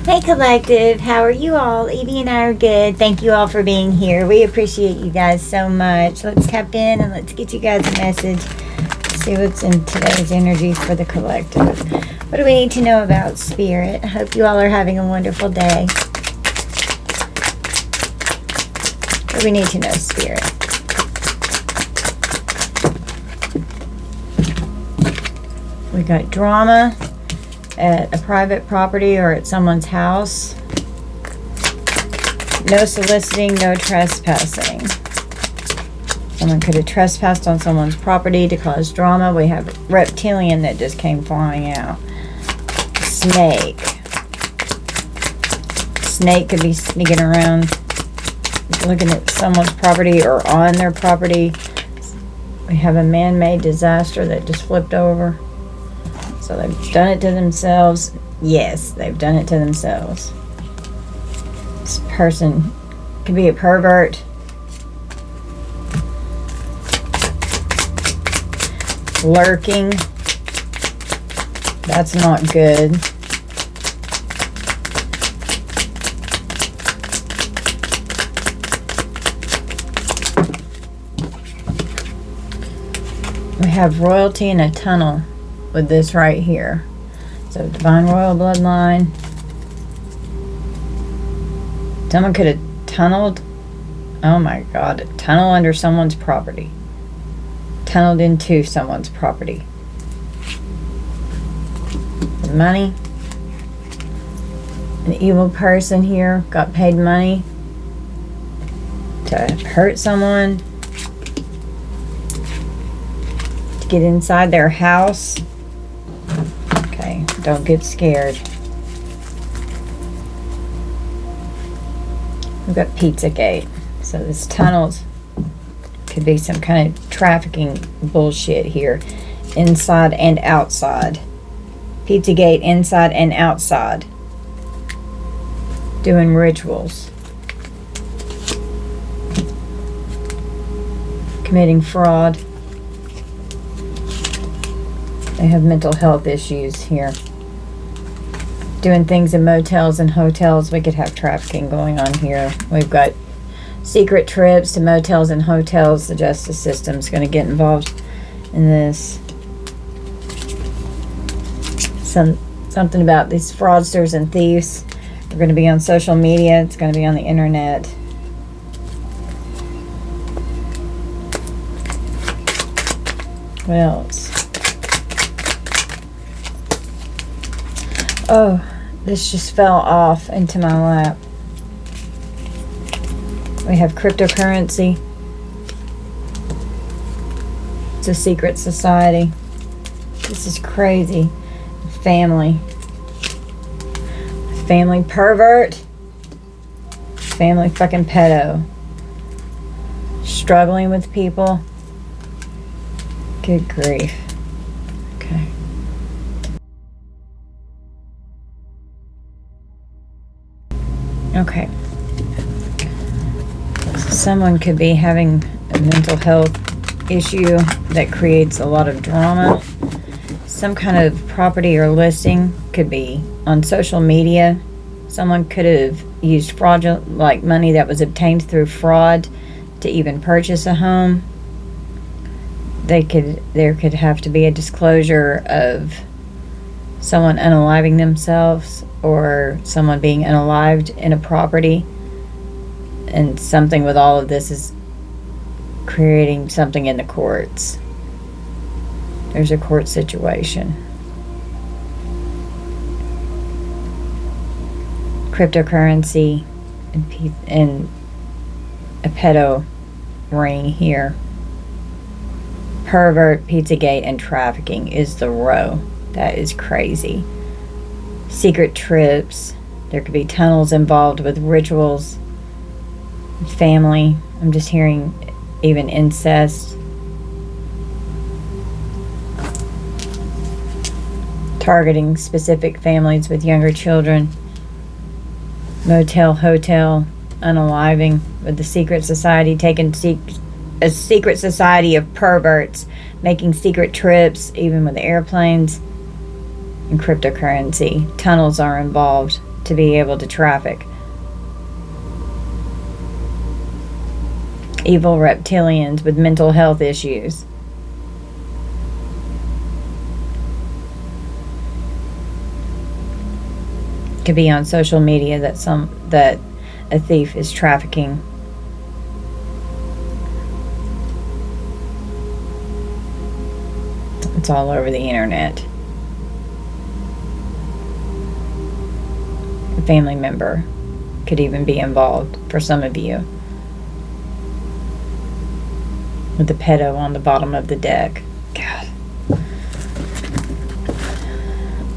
Hey Collective, how are you all? Evie and I are good. Thank you all for being here. We appreciate you guys so much. Let's tap in and let's get you guys a message. See what's in today's energies for the collective. What do we need to know about Spirit? I hope you all are having a wonderful day. What do we need to know, Spirit? We got drama at a private property or at someone's house. No soliciting, no trespassing. Someone could have trespassed on someone's property to cause drama. We have reptilian that just came flying out. Snake. Snake could be sneaking around, looking at someone's property or on their property. We have a man-made disaster that just flipped over. So they've done it to themselves. Yes, they've done it to themselves. This person could be a pervert. Lurking. That's not good. We have royalty in a tunnel with this right here. So divine royal bloodline. Someone could have tunneled. Oh my God. Tunnel under someone's property. Tunneled into someone's property. Money. An evil person here got paid money to hurt someone, to get inside their house. Okay, don't get scared. We've got Pizzagate. So this tunnels could be some kind of trafficking bullshit here, inside and outside. Pizzagate, inside and outside, doing rituals, committing fraud. They have mental health issues here, doing things in motels and hotels. We could have trafficking going on here. We've got secret trips to motels and hotels. The justice system's going to get involved in this. Something about these fraudsters and thieves. They're going to be on social media. It's going to be on the internet. What else? Oh, this just fell off into my lap. We have cryptocurrency. It's a secret society. This is crazy. Family pervert, family fucking pedo, struggling with people. Good grief. Okay. Okay. So someone could be having a mental health issue that creates a lot of drama. Some kind of property or listing could be on social media. Someone could have used fraudulent, like money that was obtained through fraud, to even purchase a home. There could have to be a disclosure of someone unaliving themselves or someone being unalived in a property. And something with all of this is creating something in the courts. There's a court situation. Cryptocurrency and a pedo ring here. Pervert, Pizzagate, and trafficking is the row. That is crazy. Secret trips. There could be tunnels involved with rituals. Family. I'm just hearing even incest. Targeting specific families with younger children. Motel, hotel, unaliving with the secret society, taking a secret society of perverts, making secret trips, even with airplanes, and cryptocurrency. Tunnels are involved. to be able to traffic. Evil reptilians with mental health issues. Could be on social media that a thief is trafficking. It's all over the internet. A family member could even be involved for some of you. With the pedo on the bottom of the deck. God.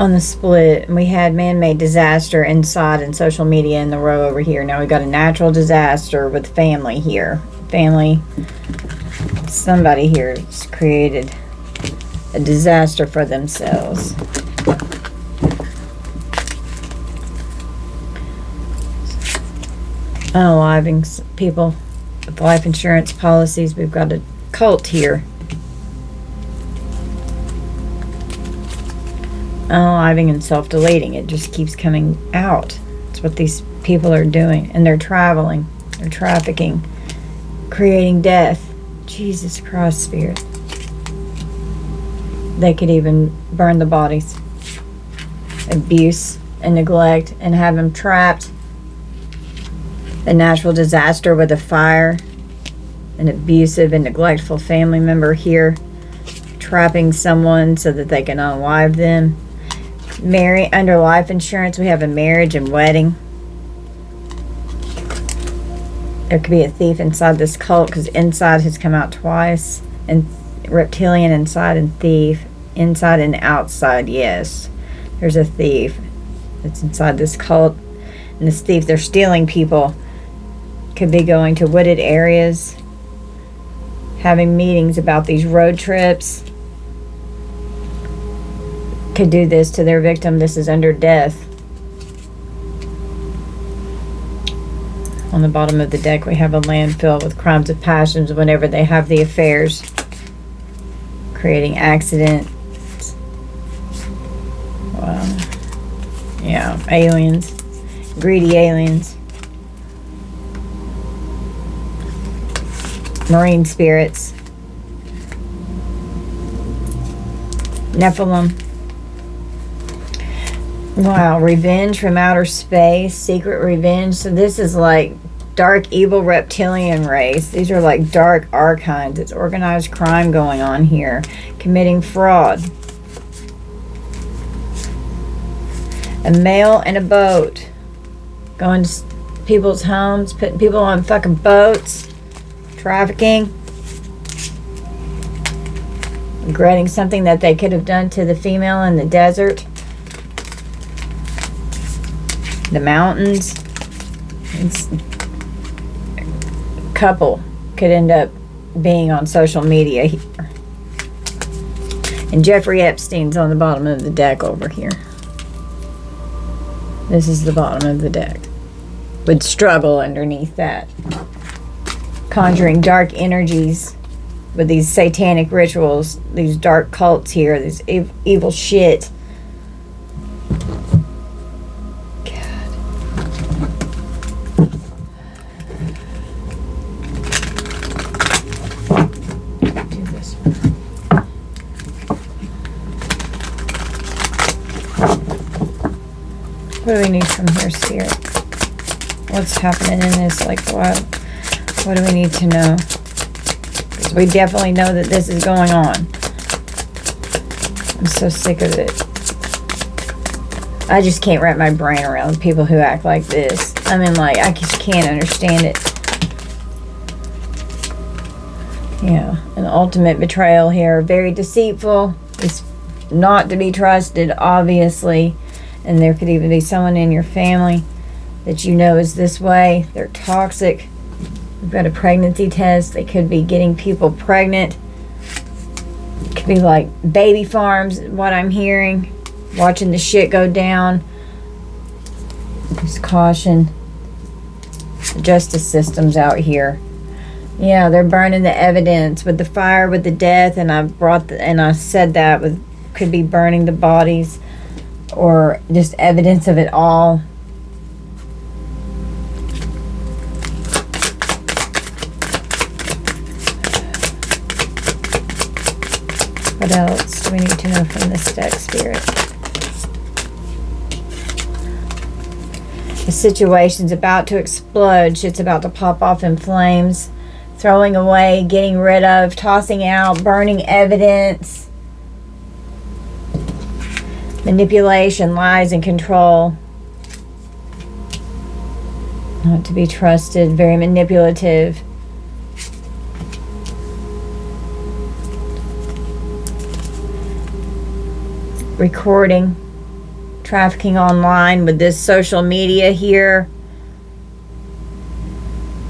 On the split, we had man-made disaster inside and social media in the row over here. Now we got a natural disaster with family here. Family. Somebody here has created a disaster for themselves. Unaliving people with life insurance policies. We've got a cult here. Unaliving and self-deleting. It just keeps coming out. It's what these people are doing. And they're traveling. They're trafficking. Creating death. Jesus Christ, Spirit. They could even burn the bodies. Abuse and neglect and have them trapped. A natural disaster with a fire. An abusive and neglectful family member here. Trapping someone so that they can unalive them. Under life insurance, we have a marriage and wedding. There could be a thief inside this cult because inside has come out twice. And reptilian inside and thief. Inside and outside, yes. There's a thief that's inside this cult. And this thief, they're stealing people. Could be going to wooded areas. Having meetings about these road trips. Could do this to their victim. This is under death. On the bottom of the deck we have a landfill with crimes of passions whenever they have the affairs. Creating accidents. Yeah, aliens. Greedy aliens. Marine spirits. Nephilim. Wow, revenge from outer space, secret revenge. So this is like dark, evil reptilian race. These are like dark archons. It's organized crime going on here. Committing fraud. A male in a boat. Going to people's homes, putting people on fucking boats. Trafficking. Regretting something that they could have done to the female in the desert. The mountains. A couple could end up being on social media here. And Jeffrey Epstein's on the bottom of the deck over here. This is the bottom of the deck. With struggle underneath that. Conjuring dark energies with these satanic rituals. These dark cults here. This evil shit. What do we need from here, Spirit? What's happening in this? Like, what do we need to know? Because we definitely know that this is going on. I'm so sick of it. I just can't wrap my brain around people who act like this. I mean, like, I just can't understand it. Yeah, an ultimate betrayal here. Very deceitful. It's not to be trusted, obviously. And there could even be someone in your family that you know is this way. They're toxic. We've got a pregnancy test. They could be getting people pregnant. It could be like baby farms, what I'm hearing. Watching the shit go down. Just caution. The justice system's out here. Yeah, they're burning the evidence with the fire, with the death, and I said that with could be burning the bodies. Or just evidence of it all. What else do we need to know from this deck, Spirit? The situation's about to explode. Shit's about to pop off in flames. Throwing away, getting rid of, tossing out, burning evidence. Manipulation, lies, and control. Not to be trusted, very manipulative. Recording, trafficking online with this social media here.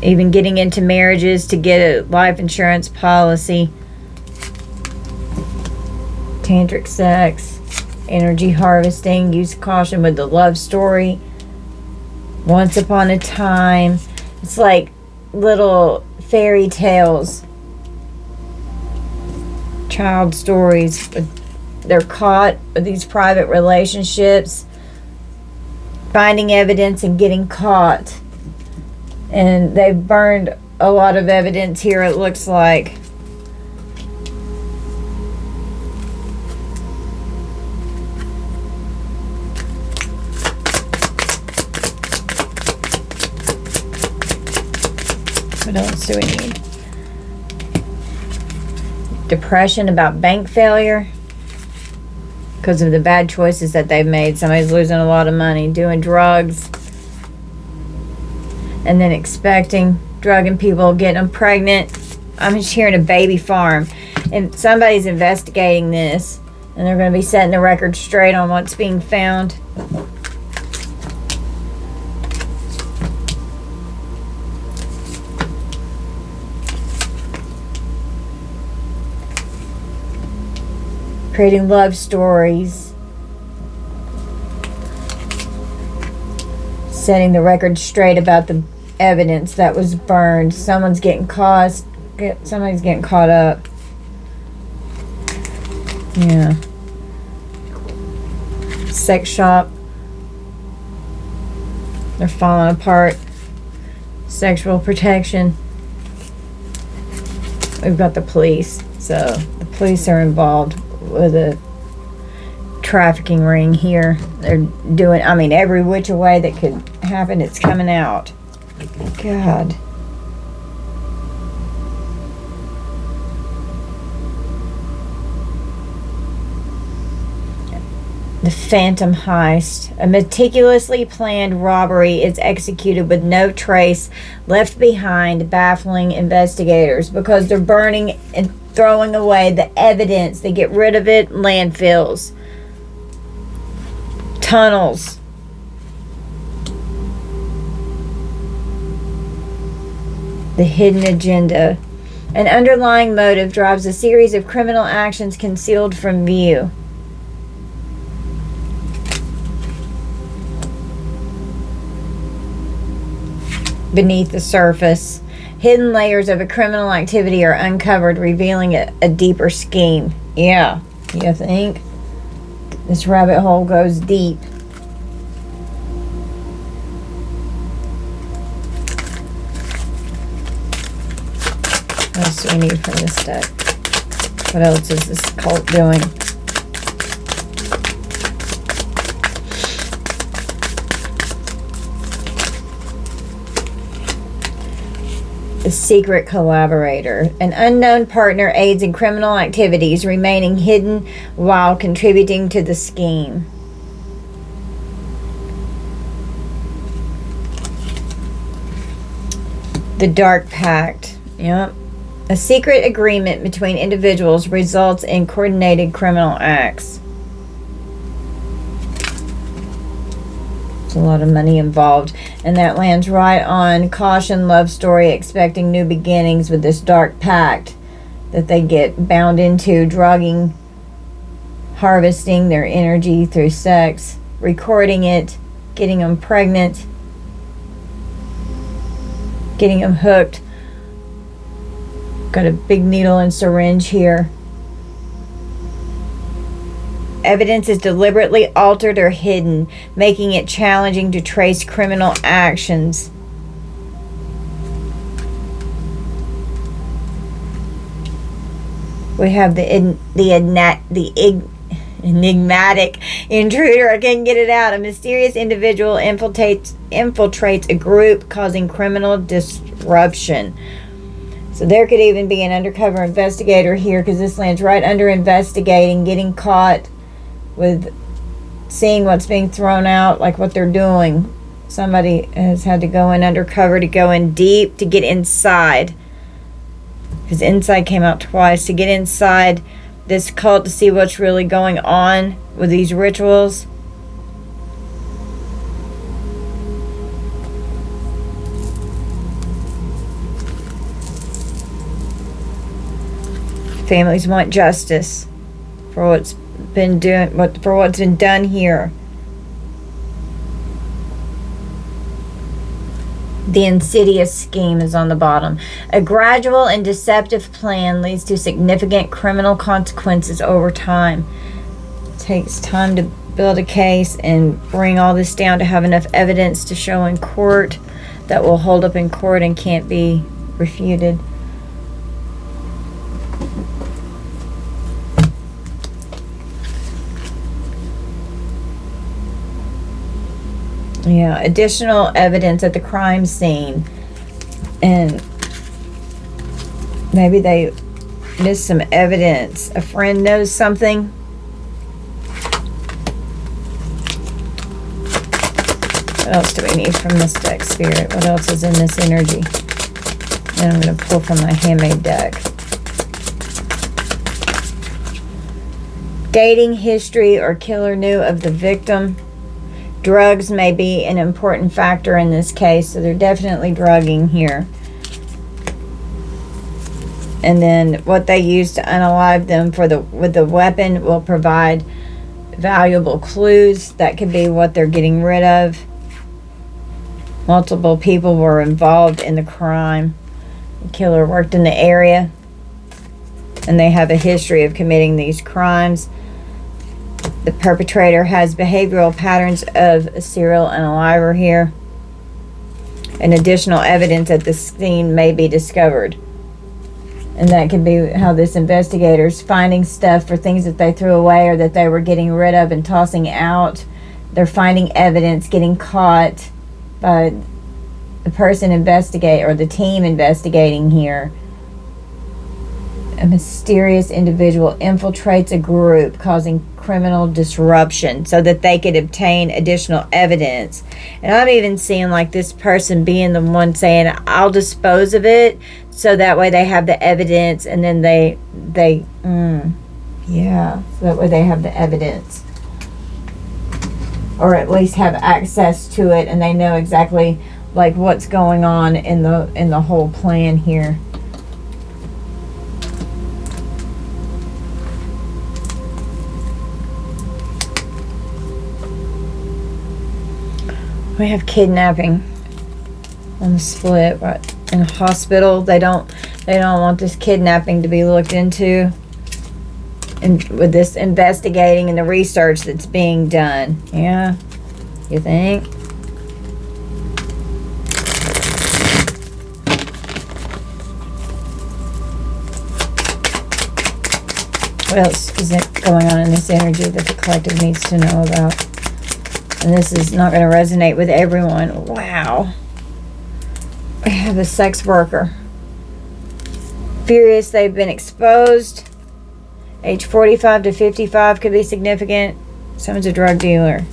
Even getting into marriages to get a life insurance policy. Tantric sex, energy harvesting, use caution with the love story. Once upon a time. It's like little fairy tales. Child stories. They're caught with these private relationships. Finding evidence and getting caught. And they've burned a lot of evidence here, it looks like. What else do we need? Depression about bank failure. Because of the bad choices that they've made. Somebody's losing a lot of money. Doing drugs. And then expecting. Drugging people. Getting them pregnant. I'm just hearing a baby farm. And somebody's investigating this. And they're going to be setting the record straight on what's being found. Creating love stories. Setting the record straight about the evidence that was burned. Somebody's getting caught up. Yeah. Sex shop. They're falling apart. Sexual protection. We've got the police. So the police are involved with a trafficking ring here. They're doing, I mean, every which way that could happen, it's coming out. God. The Phantom Heist. A meticulously planned robbery is executed with no trace left behind, baffling investigators because they're burning and throwing away the evidence. They get rid of it. Landfills. Tunnels. The hidden agenda. An underlying motive drives a series of criminal actions concealed from view. Beneath the surface, hidden layers of a criminal activity are uncovered, revealing a deeper scheme. Yeah, you think? This rabbit hole goes deep. What else do we need from this deck? What else is this cult doing? The secret collaborator. An unknown partner aids in criminal activities, remaining hidden while contributing to the scheme. The Dark Pact. Yep. A secret agreement between individuals results in coordinated criminal acts. There's a lot of money involved. And that lands right on caution, love story, expecting new beginnings with this dark pact that they get bound into, drugging, harvesting their energy through sex, recording it, getting them pregnant, getting them hooked. Got a big needle and syringe here. Evidence is deliberately altered or hidden, making it challenging to trace criminal actions. We have the enigmatic intruder. I can't get it out. A mysterious individual infiltrates a group, causing criminal disruption. So there could even be an undercover investigator here, because this lands right under investigating, getting caught with seeing what's being thrown out, like what they're doing. Somebody has had to go in undercover, to go in deep, to get inside. Because inside came out twice. To get inside this cult, to see what's really going on with these rituals. Families want justice for what's been done here. The insidious scheme is on the bottom. A gradual and deceptive plan leads to significant criminal consequences over time. It takes time to build a case and bring all this down to have enough evidence to show in court that will hold up in court and can't be refuted. Yeah, additional evidence at the crime scene. And maybe they missed some evidence. A friend knows something. What else do we need from this deck, Spirit? What else is in this energy? And I'm going to pull from my handmade deck. Dating history or killer knew of the victim. Drugs may be an important factor in this case, so they're definitely drugging here. And then what they use to unalive them with the weapon will provide valuable clues. That could be what they're getting rid of. Multiple people were involved in the crime. The killer worked in the area, and they have a history of committing these crimes. The perpetrator has behavioral patterns of a serial unaliver here. And additional evidence at the scene may be discovered. And that could be how this investigator's finding stuff for things that they threw away or that they were getting rid of and tossing out. They're finding evidence, getting caught by the person or the team investigating here. A mysterious individual infiltrates a group, causing criminal disruption so that they could obtain additional evidence. And I'm even seeing like this person being the one saying, I'll dispose of it, so that way they have the evidence, and then so that way they have the evidence, or at least have access to it, and they know exactly like what's going on in the whole plan here. We have kidnapping on the split, but in a hospital they don't want this kidnapping to be looked into, and with this investigating and the research that's being done. Yeah, you think? What else is going on in this energy that the collective needs to know about? And this is not going to resonate with everyone. Wow. I have a sex worker. Furious they've been exposed. Age 45 to 55 could be significant. Someone's a drug dealer.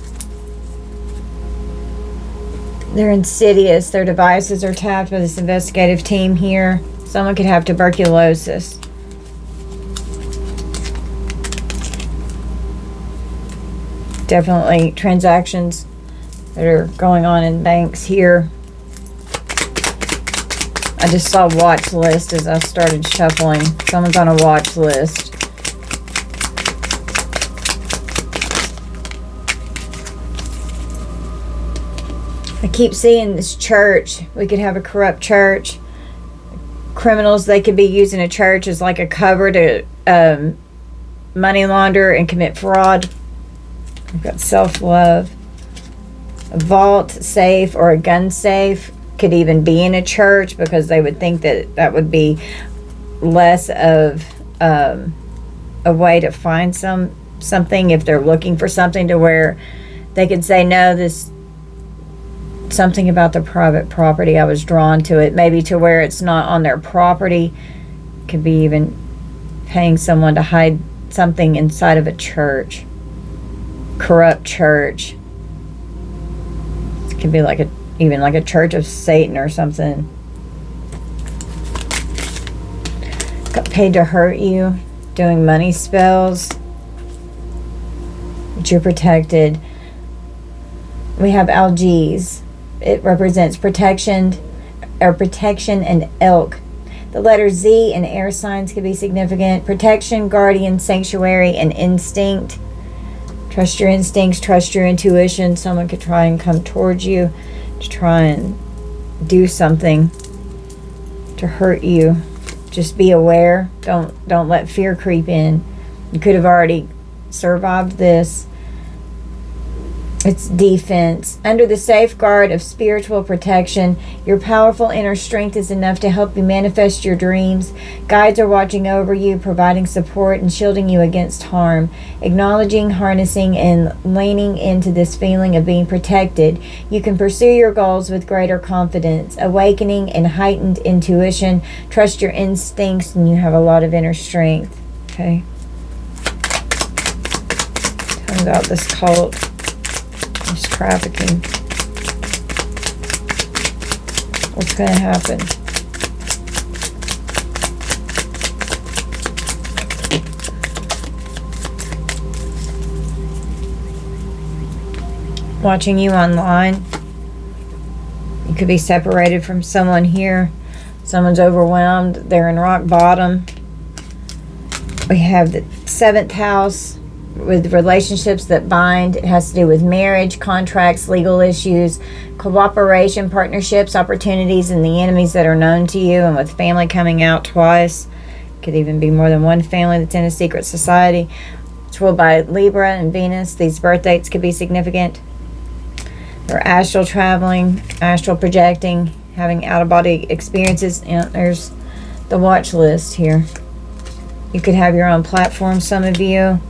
They're insidious. Their devices are tapped by this investigative team here. Someone could have tuberculosis. Definitely transactions that are going on in banks here. I just saw watch list as I started shuffling. Someone's on a watch list. I keep seeing this church. We could have a corrupt church. Criminals, they could be using a church as like a cover to money launder and commit fraud. We've got self-love. A vault safe or a gun safe could even be in a church, because they would think that that would be less of a way to find something if they're looking for something, to where they could say, no, this something about the private property, I was drawn to it, maybe to where it's not on their property. Could be even paying someone to hide something inside of a church, corrupt church. It could be like even like a church of Satan or something. Got paid to hurt you, doing money spells, but you're protected. We have algaes. It represents protection and elk. The letter Z and air signs could be significant. Protection, guardian, sanctuary, and instinct. Trust your instincts, trust your intuition. Someone could try and come towards you to try and do something to hurt you. Just be aware. Don't let fear creep in. You could have already survived this. It's defense. Under the safeguard of spiritual protection, your powerful inner strength is enough to help you manifest your dreams. Guides are watching over you, providing support and shielding you against harm. Acknowledging, harnessing, and leaning into this feeling of being protected, you can pursue your goals with greater confidence. Awakening and heightened intuition. Trust your instincts, and you have a lot of inner strength. Okay. Tell me about this cult. This trafficking. What's going to happen? Watching you online. You could be separated from someone here. Someone's overwhelmed. They're in rock bottom. We have the 7th house with relationships that bind. It has to do with marriage, contracts, legal issues, cooperation, partnerships, opportunities, and the enemies that are known to you, and with family coming out twice. Could even be more than one family that's in a secret society. It's ruled by Libra and Venus. These birth dates could be significant. They're astral traveling, astral projecting, having out-of-body experiences. And there's the watch list here. You could have your own platform, some of you.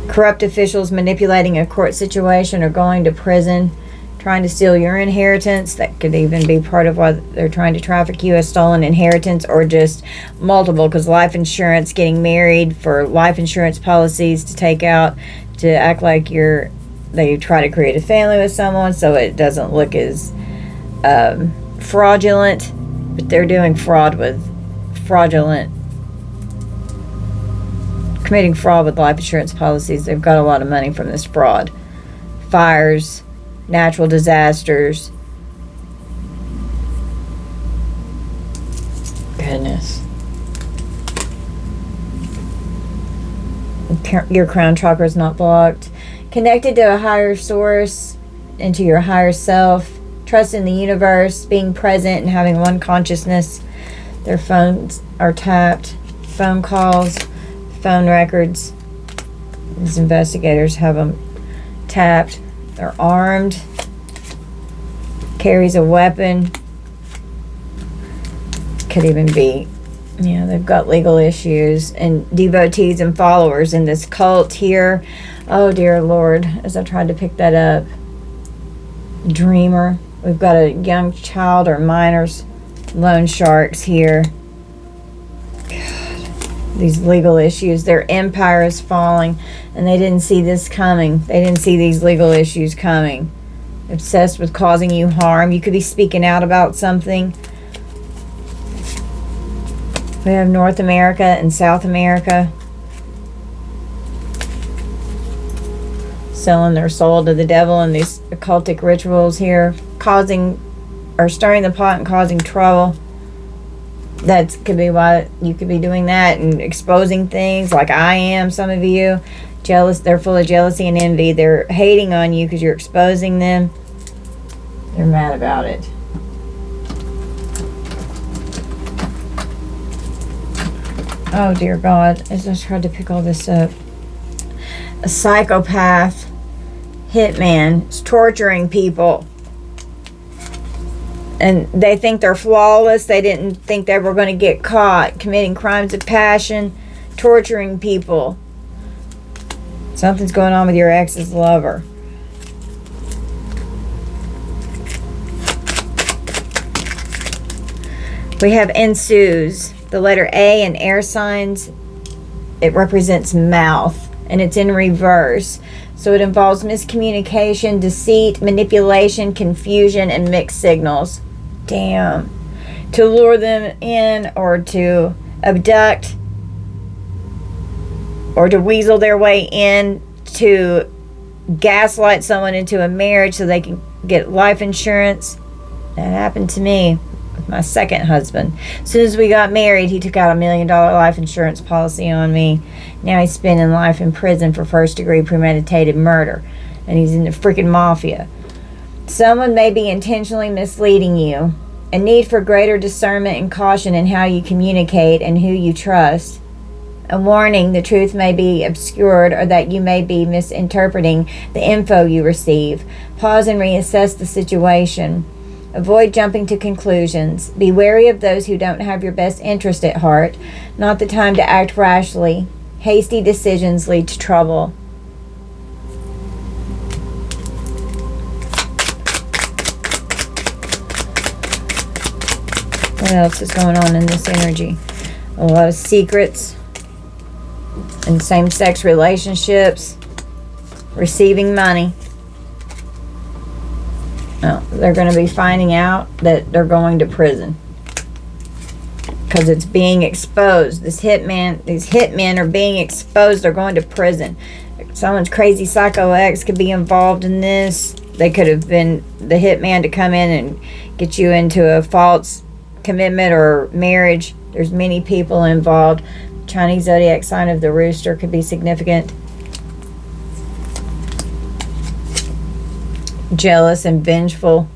Corrupt officials manipulating a court situation or going to prison, trying to steal your inheritance. That could even be part of why they're trying to traffic you, a stolen inheritance, or just multiple, because life insurance, getting married for life insurance policies to take out, to act like they try to create a family with someone so it doesn't look as fraudulent, but they're doing committing fraud with life insurance policies. They've got a lot of money from this fraud. Fires, natural disasters. Goodness. Your crown chakra is not blocked. Connected to a higher source, into your higher self. Trust in the universe, being present and having one consciousness. Their phones are tapped. Phone calls. Phone records. These investigators have them tapped. They're armed. Carries a weapon. Could even be, they've got legal issues. And devotees and followers in this cult here. Oh dear Lord, as I tried to pick that up. Dreamer. We've got a young child or minors. Loan sharks here. These legal issues, their empire is falling, and they didn't see this coming. They didn't see these legal issues coming. Obsessed with causing you harm. You could be speaking out about something. We have North America and South America. Selling their soul to the devil in these occultic rituals here. Causing or stirring the pot and causing trouble. That could be why you could be doing that and exposing things like I am. Some of you jealous, they're full of jealousy and envy. They're hating on you because you're exposing them. They're mad about it. Oh dear God, as I tried to pick all this up. A psychopath, hitman, is torturing people. And they think they're flawless. They didn't think they were going to get caught committing crimes of passion, torturing people. Something's going on with your ex's lover. We have ensues. The letter A in air signs, it represents mouth, and it's in reverse. So it involves miscommunication, deceit, manipulation, confusion, and mixed signals. Damn. To lure them in, or to abduct, or to weasel their way in, to gaslight someone into a marriage so they can get life insurance. That happened to me with my second husband. As soon as we got married, he took out $1 million life insurance policy on me. Now he's spending life in prison for first-degree premeditated murder, and he's in the freaking mafia. Someone may be intentionally misleading you. A need for greater discernment and caution in how you communicate and who you trust. A warning: the truth may be obscured, or that you may be misinterpreting the info you receive. Pause and reassess the situation. Avoid jumping to conclusions. Be wary of those who don't have your best interest at heart. Not the time to act rashly. Hasty decisions lead to trouble. What else is going on in this energy? A lot of secrets in same-sex relationships. Receiving money. Oh, they're going to be finding out that they're going to prison because it's being exposed. These hitmen are being exposed. They're going to prison. Someone's crazy psycho ex could be involved in this. They could have been the hitman to come in and get you into a false commitment or marriage. There's many people involved. Chinese zodiac sign of the rooster could be significant. Jealous and vengeful.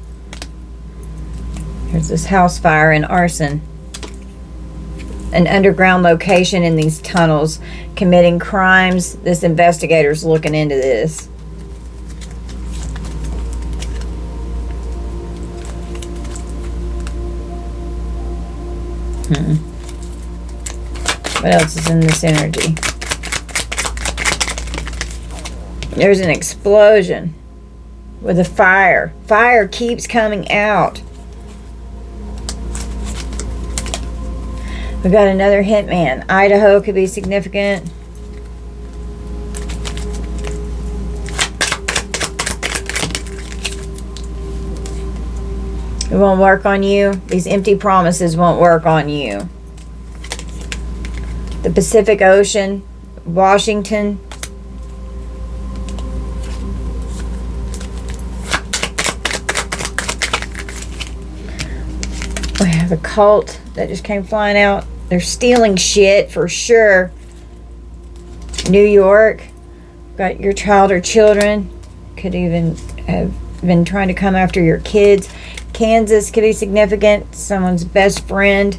There's this house fire and arson. An underground location in these tunnels, committing crimes. This investigator's looking into this. What else is in this energy? There's an explosion with a fire. Fire keeps coming out. We got another hitman. Idaho could be significant. It won't work on you. These empty promises won't work on you. The Pacific Ocean, Washington. We have a cult that just came flying out. They're stealing shit for sure. New York. Got your child or children. Could even have been trying to come after your kids. Kansas could be significant. Someone's best friend.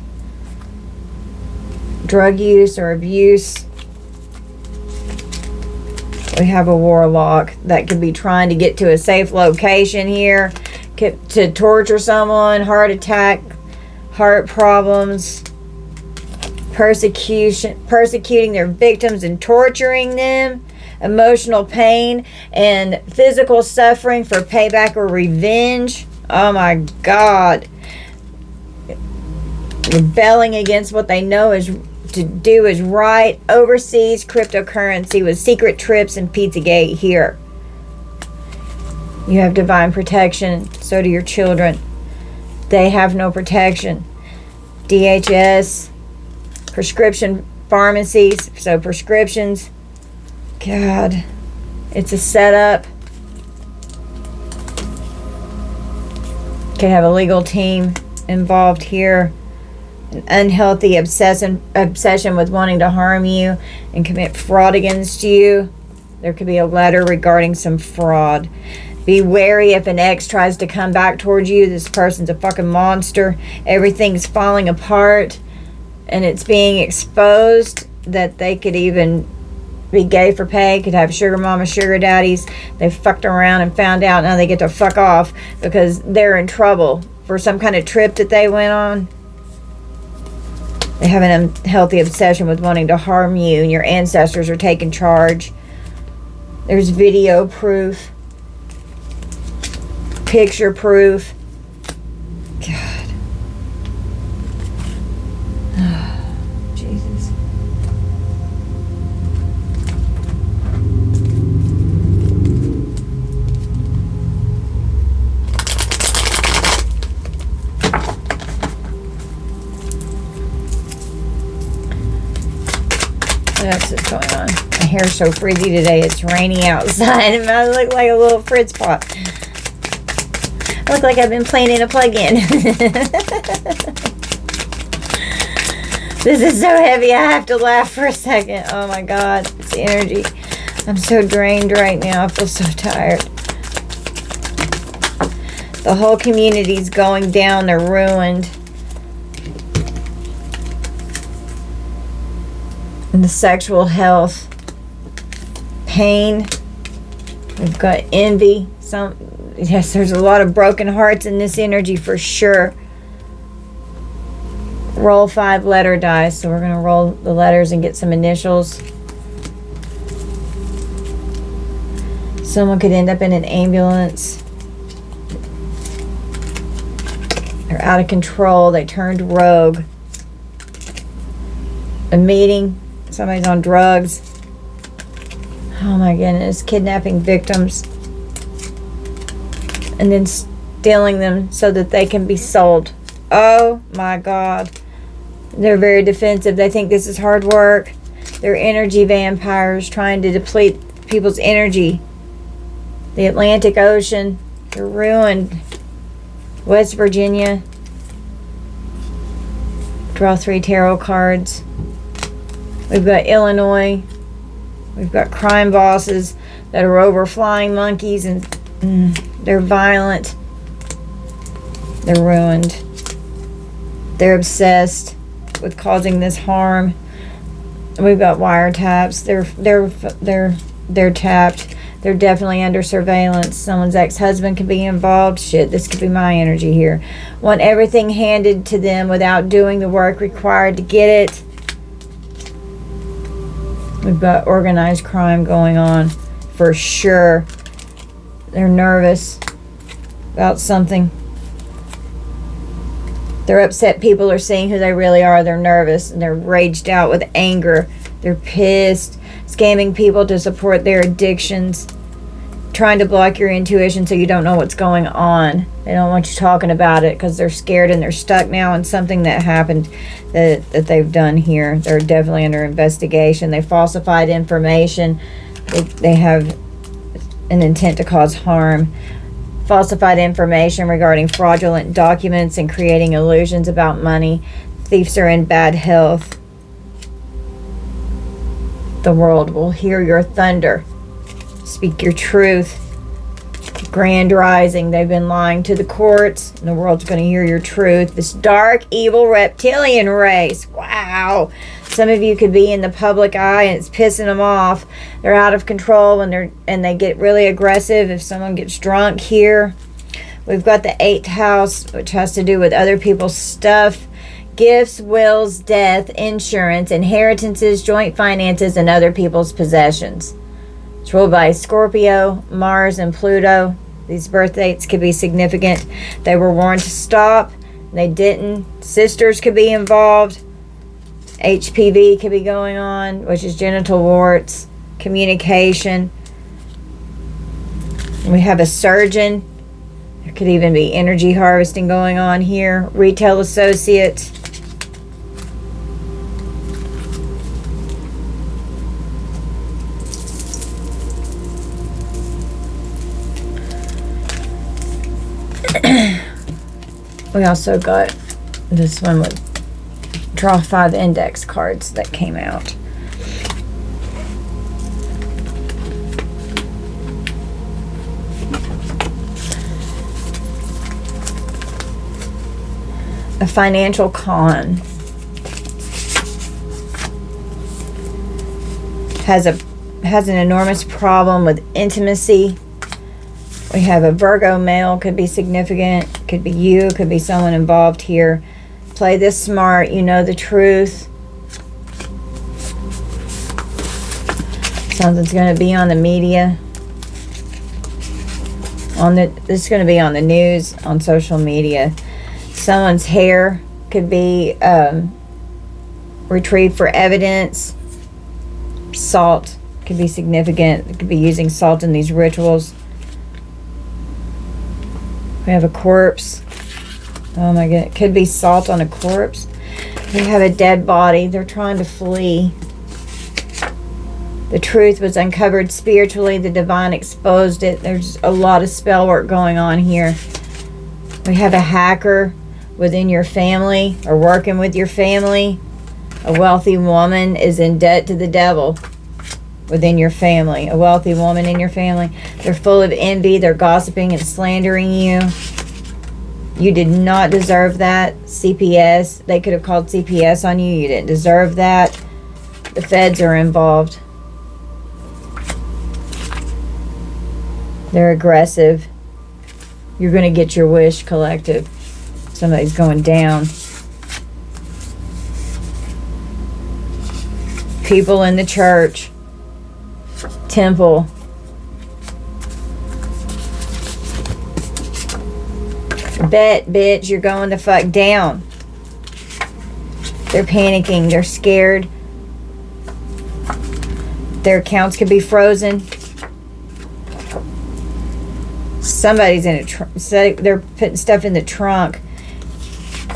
Drug use or abuse. We have a warlock that could be trying to get to a safe location here. To torture someone. Heart attack. Heart problems. Persecuting their victims and torturing them. Emotional pain and physical suffering for payback or revenge. Oh my God. Rebelling against what they know is to do is right. Overseas cryptocurrency with secret trips and Pizzagate here. You have divine protection. So do your children. They have no protection. DHS, prescription pharmacies, so prescriptions. God, it's a setup. Could have a legal team involved here. An unhealthy obsession with wanting to harm you and commit fraud against you. There could be a letter regarding some fraud. Be wary if an ex tries to come back towards you. This person's a fucking monster. Everything's falling apart. And it's being exposed that they could even be gay for pay. Could have sugar mama, sugar daddies. They fucked around and found out. Now they get to fuck off because they're in trouble. for some kind of trip that they went on. They have an unhealthy obsession with wanting to harm you, and your ancestors are taking charge. There's video proof, picture proof. God. Jesus. What else is going on? My hair's so frizzy today. It's rainy outside and I look like a little fritz pot. I look like I've been playing in a plug-in. This is so heavy. I have to laugh for a second. Oh my God. It's energy. I'm so drained right now. I feel so tired. The whole community's going down. They're ruined. And the sexual health, pain, we've got envy. Yes, there's a lot of broken hearts in this energy for sure. Roll 5 letter dice, so we're going to roll the letters and get some initials. Someone could end up in an ambulance. They're out of control. They turned rogue. A meeting. Somebody's on drugs. Oh my goodness. Kidnapping victims. And then stealing them so that they can be sold. Oh my God. They're very defensive. They think this is hard work. They're energy vampires trying to deplete people's energy. The Atlantic Ocean. They're ruined. West Virginia. Draw 3 tarot cards. We've got Illinois. We've got crime bosses that are over flying monkeys, and they're violent. They're ruined. They're obsessed with causing this harm. We've got wiretaps. They're tapped. They're definitely under surveillance. Someone's ex-husband could be involved. Shit, this could be my energy here. Want everything handed to them without doing the work required to get it. We've got organized crime going on for sure. They're nervous about something. They're upset people are seeing who they really are. They're nervous and they're raged out with anger. They're pissed. Scamming people to support their addictions. Trying to block your intuition so you don't know what's going on. They don't want you talking about it because they're scared and they're stuck now in something that happened that they've done here. They're definitely under investigation. They falsified information. They have an intent to cause harm. Falsified information regarding fraudulent documents and creating illusions about money. Thieves are in bad health. The world will hear your thunder. Speak your truth. Grand rising. They've been lying to the courts, and the world's going to hear your truth. This dark, evil reptilian race. Wow. Some of you could be in the public eye, and it's pissing them off. They're out of control, and they get really aggressive if someone gets drunk here. We've got the 8th house, which has to do with other people's stuff. Gifts, wills, death, insurance, inheritances, joint finances, and other people's possessions. It's ruled by Scorpio, Mars, and Pluto. These birth dates could be significant. They were warned to stop. They didn't. Sisters could be involved. HPV could be going on, which is genital warts. Communication. We have a surgeon. There could even be energy harvesting going on here. Retail associate. We also got this one with draw 5 index cards that came out. A financial con has an enormous problem with intimacy. We have a Virgo male, could be significant, could be you, could be someone involved here. Play this smart, you know the truth. Something's going to be on the media. This is going to be on the news, on social media. Someone's hair could be retrieved for evidence. Salt could be significant. It could be using salt in these rituals. We have a corpse. Oh my god, it could be salt on a corpse. We have a dead body. They're trying to flee. The truth was uncovered spiritually. The divine exposed it. There's a lot of spell work going on here. We have a hacker within your family or working with your family. A wealthy woman is in debt to the devil within your family. A wealthy woman in your family. They're full of envy. They're gossiping and slandering you. You did not deserve that. CPS. They could have called CPS on you. You didn't deserve that. The feds are involved. They're aggressive. You're going to get your wish, collective. Somebody's going down. People in the church. Temple. Bet, bitch, you're going the fuck down. They're panicking. They're scared. Their accounts could be frozen. Somebody's in a they're putting stuff in the trunk.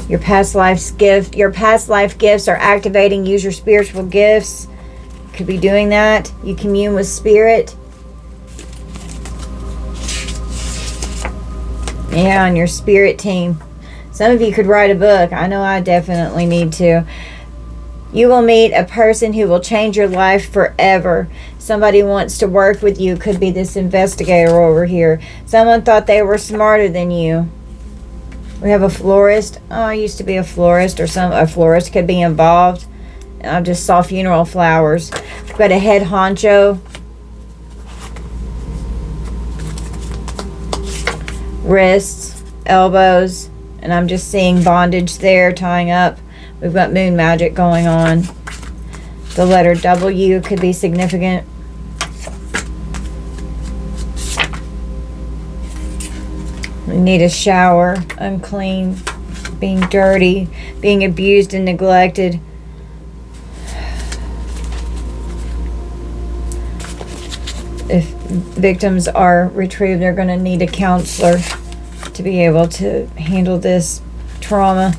Your past life gifts are activating. Use your spiritual gifts. Could be doing that. You commune with spirit. Yeah, on your spirit team. Some of you could write a book. I know I definitely need to. You will meet a person who will change your life forever. Somebody wants to work with you. Could be this investigator over here. Someone thought they were smarter than you. We have a florist. Oh, I used to be a florist, or a florist could be involved. I just saw funeral flowers. We've got a head honcho. Wrists, elbows, and I'm just seeing bondage there, tying up. We've got moon magic going on. The letter W could be significant. We need a shower, unclean, being dirty, being abused and neglected. If victims are retrieved, they're going to need a counselor to be able to handle this trauma.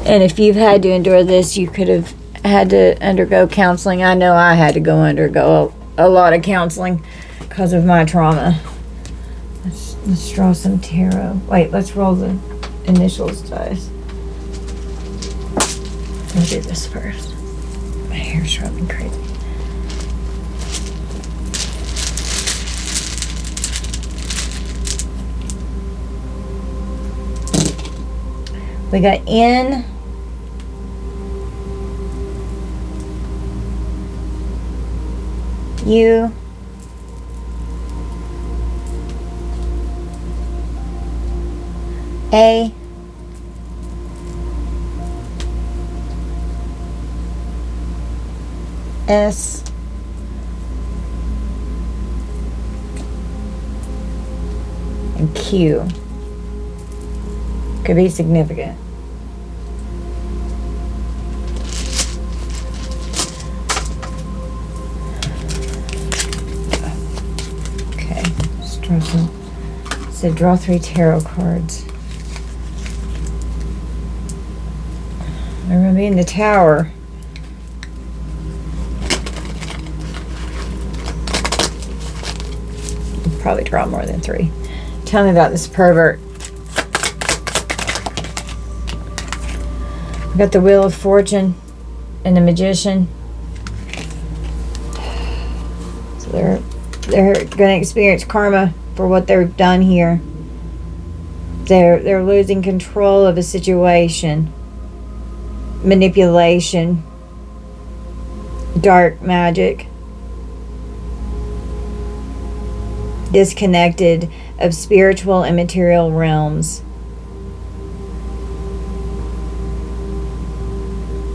And if you've had to endure this, you could have had to undergo counseling. I know I had to undergo a lot of counseling because of my trauma. Let's draw some tarot. Wait, let's roll the initials dice. We'll do this first. My hair's driving me crazy. We got N. U. A. S. And Q. Could be significant. Okay, let's draw some. So draw 3 tarot cards. They're going to be in the Tower. I'll probably draw more than 3. Tell me about this pervert. We've got the Wheel of Fortune and the Magician. So they're going to experience karma for what they've done here. They're losing control of a situation. Manipulation. Dark magic. disconnected of spiritual and material realms.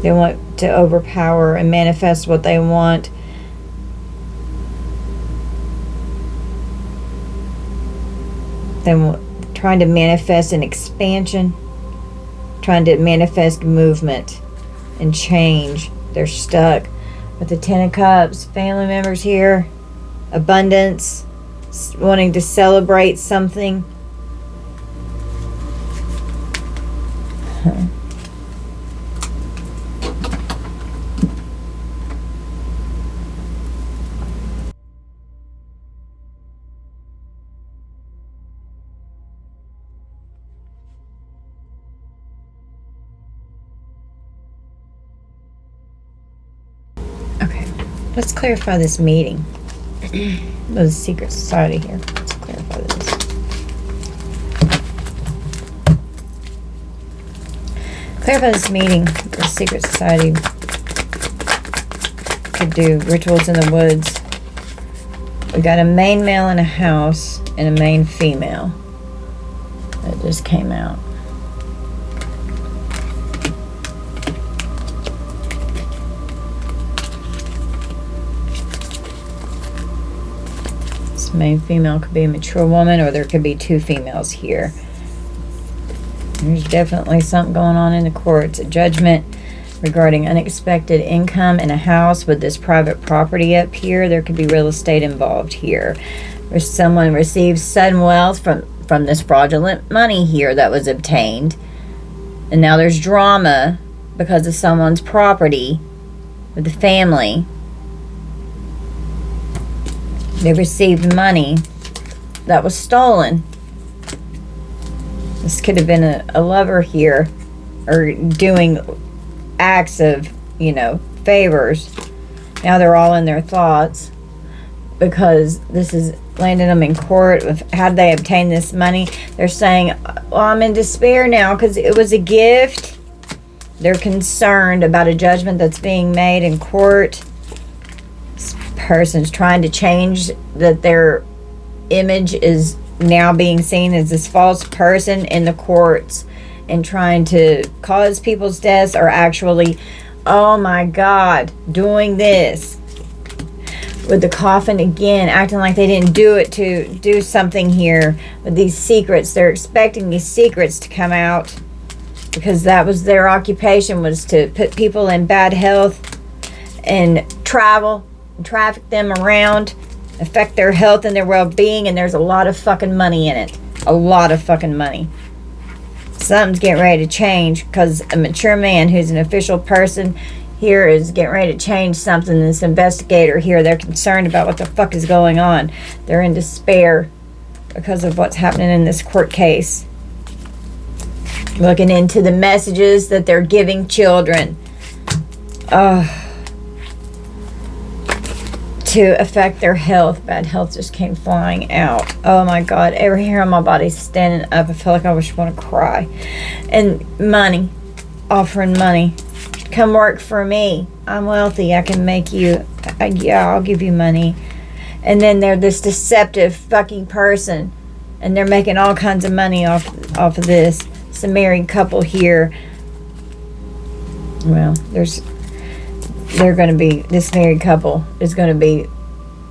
They want to overpower and manifest what they want. They're trying to manifest an expansion, trying to manifest movement and change. They're stuck with the Ten of Cups. Family members here, abundance, wanting to celebrate something. Okay, let's clarify this meeting. The secret society here. Let's clarify this. Clarify this meeting. The secret society could do rituals in the woods. We got a main male in a house and a main female. That just came out. Main female could be a mature woman, or there could be two females here. There's definitely something going on in the courts. A judgment regarding unexpected income in a house with this private property up here. There could be real estate involved here. Or someone receives sudden wealth from this fraudulent money here that was obtained. And now there's drama because of someone's property with the family. They received money that was stolen. This could have been a lover here, or doing acts of, favors. Now they're all in their thoughts because this is landing them in court. How did they obtain this money? They're saying, well, I'm in despair now because it was a gift. They're concerned about a judgment that's being made in court. Person's trying to change that their image is now being seen as this false person in the courts, and trying to cause people's deaths, or actually, oh my God, doing this with the coffin again, acting like they didn't do it to do something here with these secrets. They're expecting these secrets to come out because that was their occupation, was to put people in bad health and travel and traffic them around, affect their health and their well-being, and there's a lot of fucking money in it. A lot of fucking money. Something's getting ready to change because a mature man who's an official person here is getting ready to change something. This investigator here, they're concerned about what the fuck is going on. They're in despair because of what's happening in this court case. Looking into the messages that they're giving children. To affect their health. Bad health just came flying out. Oh my God. Every hair on my body's standing up. I feel like I just want to cry. And money. Offering money. Come work for me. I'm wealthy. I can make you. I'll give you money. And then they're this deceptive fucking person. And they're making all kinds of money off of this. It's a married couple here. Well, they're going to be, this married couple is going to be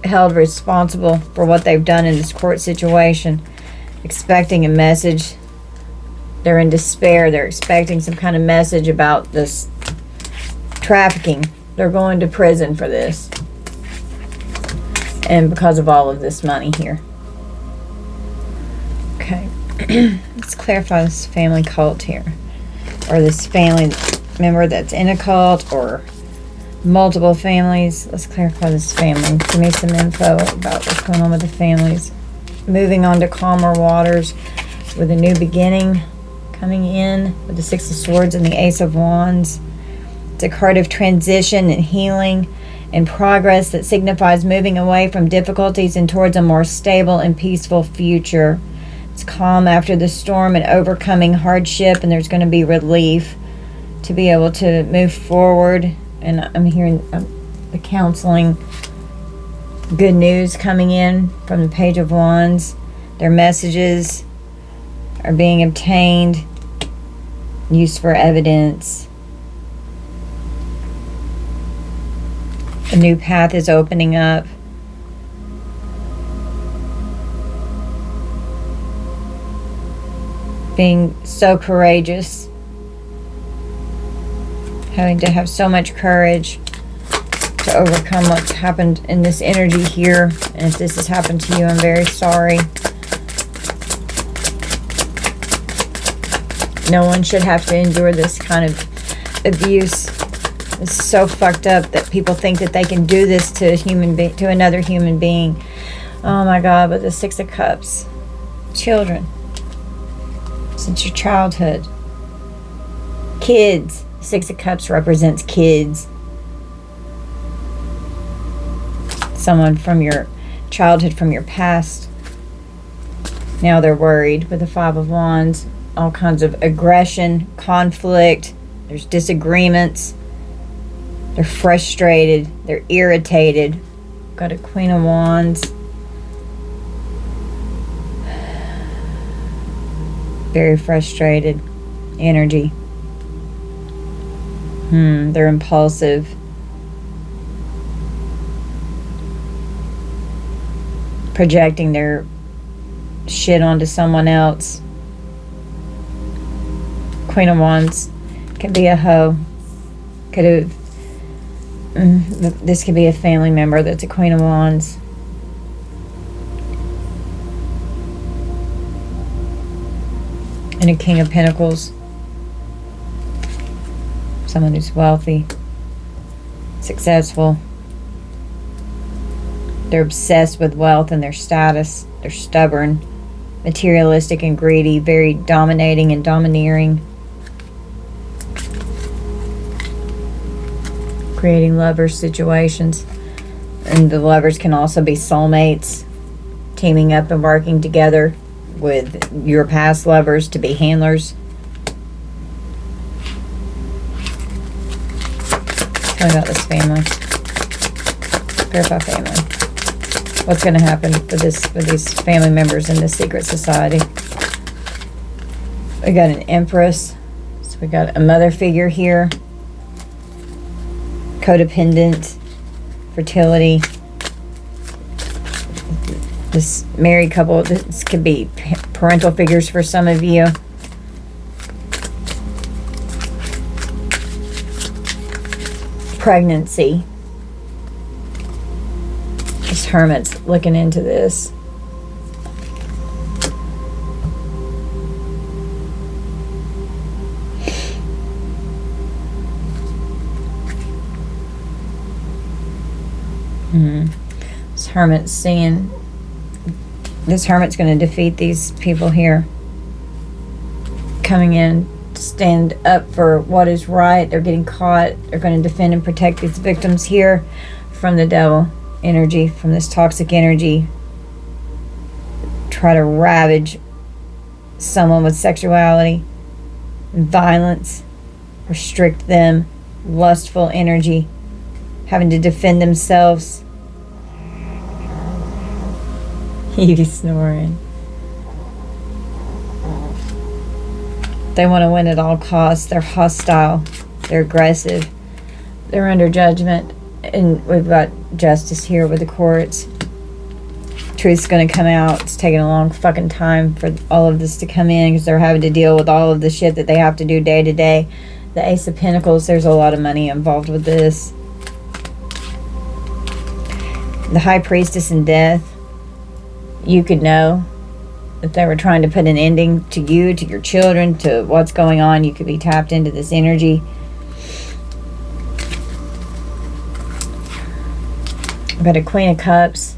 held responsible for what they've done in this court situation, expecting a message. They're in despair. They're expecting some kind of message about this trafficking. They're going to prison for this, and because of all of this money here. Okay. Let's clarify this family cult here, or this family member that's in a cult, or multiple families. Let's clarify this family. Give me some info about what's going on with the families. Moving on to calmer waters with a new beginning coming in with the Six of Swords and the Ace of Wands. It's a card of transition and healing and progress that signifies moving away from difficulties and towards a more stable and peaceful future. It's calm after the storm and overcoming hardship, and there's going to be relief to be able to move forward. And I'm hearing the counseling good news coming in from the Page of Wands. Their messages are being obtained, used for evidence. A new path is opening up. Being so courageous. Having to have so much courage to overcome what's happened in this energy here. And if this has happened to you, I'm very sorry. No one should have to endure this kind of abuse. It's so fucked up that people think that they can do this to another human being. Oh my God, but the Six of Cups. Children. Since your childhood. Kids. Six of Cups represents kids. Someone from your childhood, from your past. Now they're worried with the Five of Wands. All kinds of aggression, conflict. There's disagreements. They're frustrated. They're irritated. Got a Queen of Wands. Very frustrated energy. They're impulsive. Projecting their shit onto someone else. Queen of Wands could be a hoe. Could have. This could be a family member that's a Queen of Wands. And a King of Pentacles. Someone who's wealthy, successful. They're obsessed with wealth and their status. They're stubborn, materialistic and greedy, very dominating and domineering. Creating lovers situations. And the lovers can also be soulmates, teaming up and working together with your past lovers to be handlers. Tell me about this family. Verify family. What's going to happen with these family members in this secret society? We got an Empress. So we got a mother figure here. Codependent. Fertility. This married couple. This could be parental figures for some of you. Pregnancy. This Hermit's looking into this. This Hermit's seeing. This Hermit's going to defeat these people here. Coming in to stand up for what is right. They're getting caught. They're going to defend and protect these victims here from the devil energy, from this toxic energy. Try to ravage someone with sexuality and violence. Restrict them. Lustful energy. Having to defend themselves. He's snoring. They want to win at all costs. They're hostile. They're aggressive. They're under judgment. And we've got justice here with the courts. Truth's going to come out. It's taking a long fucking time for all of this to come in because they're having to deal with all of the shit that they have to do day to day. The Ace of Pentacles, there's a lot of money involved with this. The High Priestess in Death. You could know if they were trying to put an ending to you, to your children, to what's going on. You could be tapped into this energy. I've got a Queen of Cups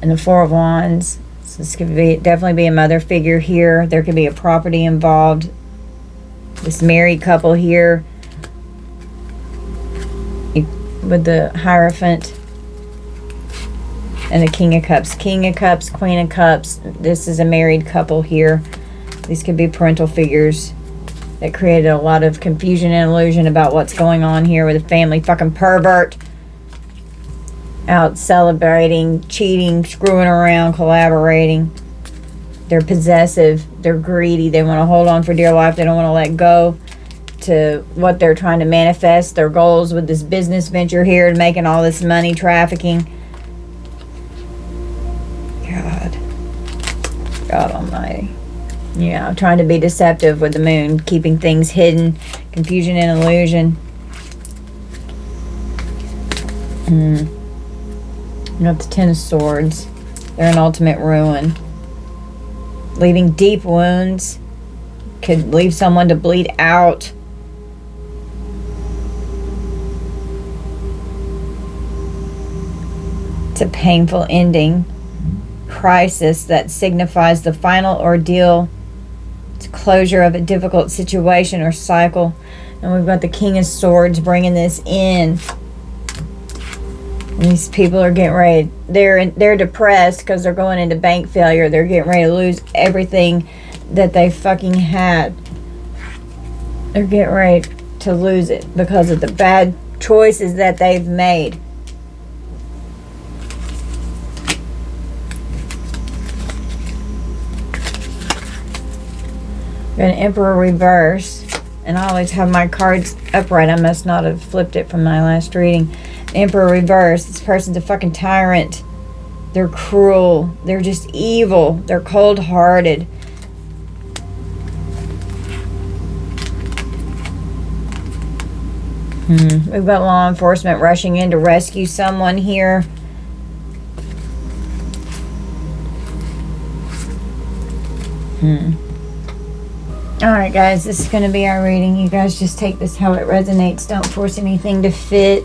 and the Four of Wands. So this could definitely be a mother figure here. There could be a property involved. This married couple here with the Hierophant. And the King of Cups. King of Cups, Queen of Cups. This is a married couple here. These could be parental figures that created a lot of confusion and illusion about what's going on here with a family fucking pervert. out celebrating, cheating, screwing around, collaborating. They're possessive. They're greedy. They want to hold on for dear life. They don't want to let go to what they're trying to manifest, their goals with this business venture here and making all this money, trafficking. God almighty. Yeah, trying to be deceptive with the moon, keeping things hidden, confusion and illusion. You got the Ten of Swords. They're an ultimate ruin. Leaving deep wounds. Could leave someone to bleed out. It's a painful ending. Crisis that signifies the final ordeal. It's closure of a difficult situation or cycle. And we've got the King of Swords bringing this in. These people are getting ready. They're depressed because they're going into bank failure. They're getting ready to lose everything that they fucking had. They're getting ready to lose it because of the bad choices that they've made. Got an Emperor reverse, and I always have my cards upright. I must not have flipped it from my last reading. Emperor reverse. This person's a fucking tyrant. They're cruel. They're just evil. They're cold-hearted. We've got law enforcement rushing in to rescue someone here. Alright guys, this is going to be our reading. You guys just take this how it resonates. Don't force anything to fit.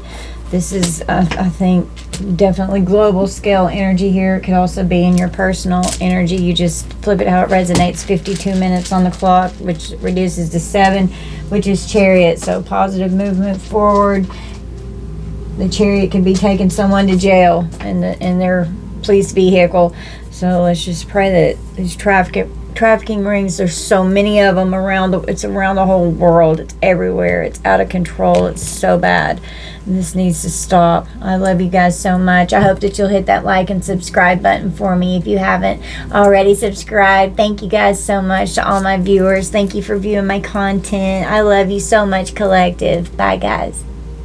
This is, I think, definitely global scale energy here. It could also be in your personal energy. You just flip it how it resonates. 52 minutes on the clock, which reduces to 7, which is Chariot. So positive movement forward. The Chariot could be taking someone to jail in their police vehicle. So let's just pray that these trafficking rings, there's so many of them it's around the whole world. It's everywhere. It's out of control. It's so bad. And this needs to stop. I love you guys so much. I hope that you'll hit that like and subscribe button for me if you haven't already subscribed. Thank you guys so much to all my viewers. Thank you for viewing my content. I love you so much, collective. Bye guys.